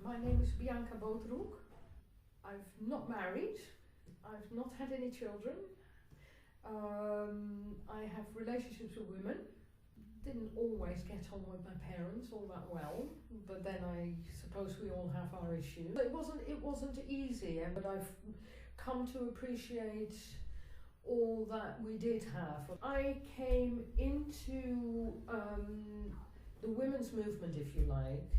My name is Bianca Boterhoek. I've not married. I've not had any children. I have relationships with women. Didn't always get on with my parents all that well, but then I suppose we all have our issues. It wasn't easy, but I've come to appreciate all that we did have. I came into the women's movement, if you like,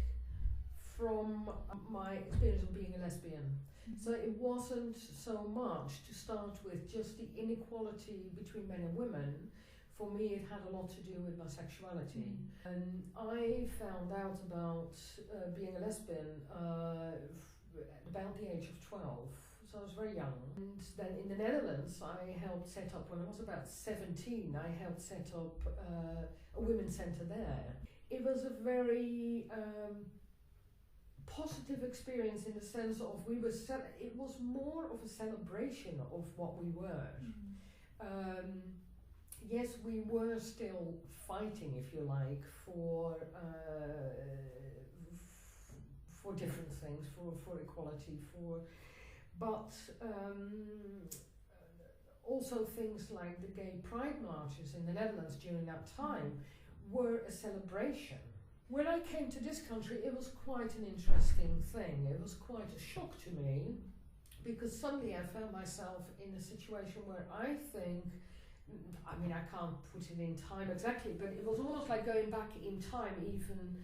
from my experience of being a lesbian. So it wasn't so much to start with just the inequality between men and women. For me, it had a lot to do with my sexuality. And I found out about being a lesbian about the age of 12. So I was very young. And then in the Netherlands, I helped set up, when I was about 17, I helped set up a women's centre there. It was a very positive experience in the sense of it was more of a celebration of what we were. Yes, we were still fighting, if you like, for different things, for equality, but also things like the gay pride marches in the Netherlands during that time were a celebration. When I came to this country, it was quite an interesting thing. It was quite a shock to me, because suddenly I found myself in a situation where I think, I mean, I can't put it in time exactly, but it was almost like going back in time, even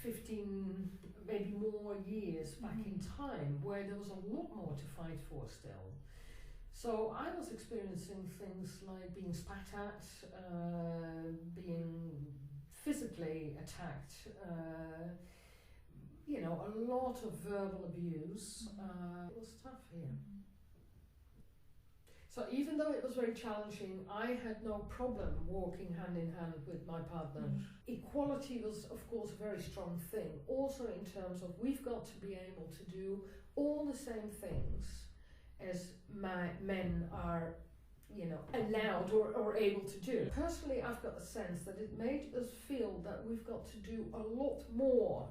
15, maybe more years back in time, where there was a lot more to fight for still. So I was experiencing things like being spat at, being physically attacked, a lot of verbal abuse. It was tough here. So even though it was very challenging, I had no problem walking hand in hand with my partner. Equality was, of course, a very strong thing. Also in terms of we've got to be able to do all the same things as men are, allowed or able to do. Personally, I've got a sense that it made us feel that we've got to do a lot more.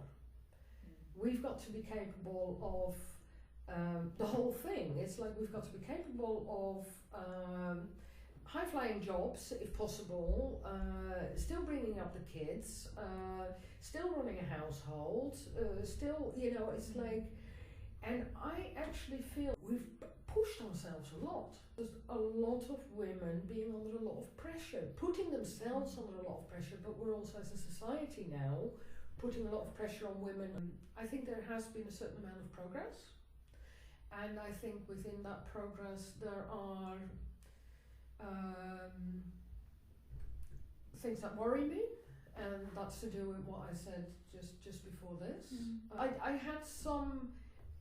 We've got to be capable of the whole thing. It's like we've got to be capable of high-flying jobs, if possible, still bringing up the kids, still running a household, still, it's like, and I actually feel we've pushed ourselves a lot. There's a lot of women being under a lot of pressure, putting themselves under a lot of pressure, but we're also as a society now putting a lot of pressure on women. I think there has been a certain amount of progress. And I think within that progress there are things that worry me, and that's to do with what I said just before this. I had some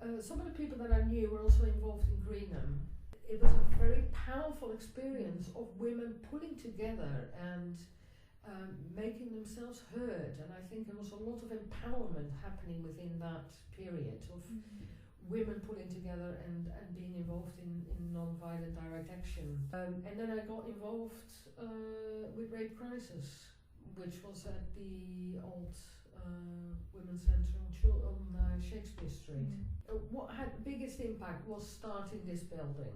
of the people that I knew were also involved in Greenham. It was a very powerful experience of women pulling together and making themselves heard, and I think there was a lot of empowerment happening within that period of women pulling together and being involved in non-violent direct action. And then I got involved with Rape Crisis, which was at the old Women's Centre on Shakespeare Street. What had the biggest impact was starting this building.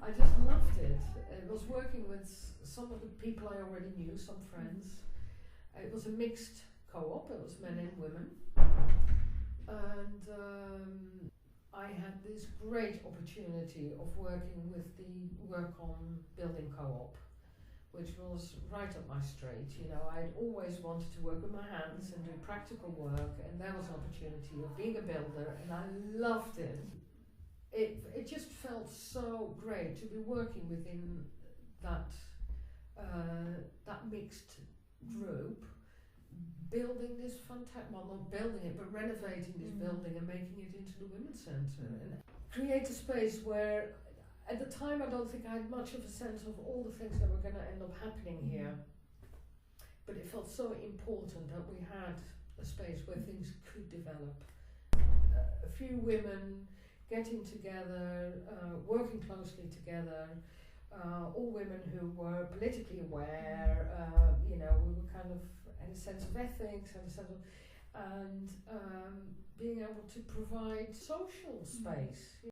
I just loved it. It was working with some of the people I already knew, some friends. It was a mixed co-op, it was men and women. And I had this great opportunity of working with the Work On Building Co-op, which was right up my street. I'd always wanted to work with my hands and do practical work, and there was an opportunity of being a builder, and I loved it. It just felt so great to be working within that mixed group, building this fantastic, well, not building it, but renovating this building and making it into the Women's Centre, and create a space where, at the time, I don't think I had much of a sense of all the things that were going to end up happening here, but it felt so important that we had a space where things could develop. A few women getting together, working closely together, all women who were politically aware, we were kind of had a sense of ethics, had a sense of, and being able to provide social space.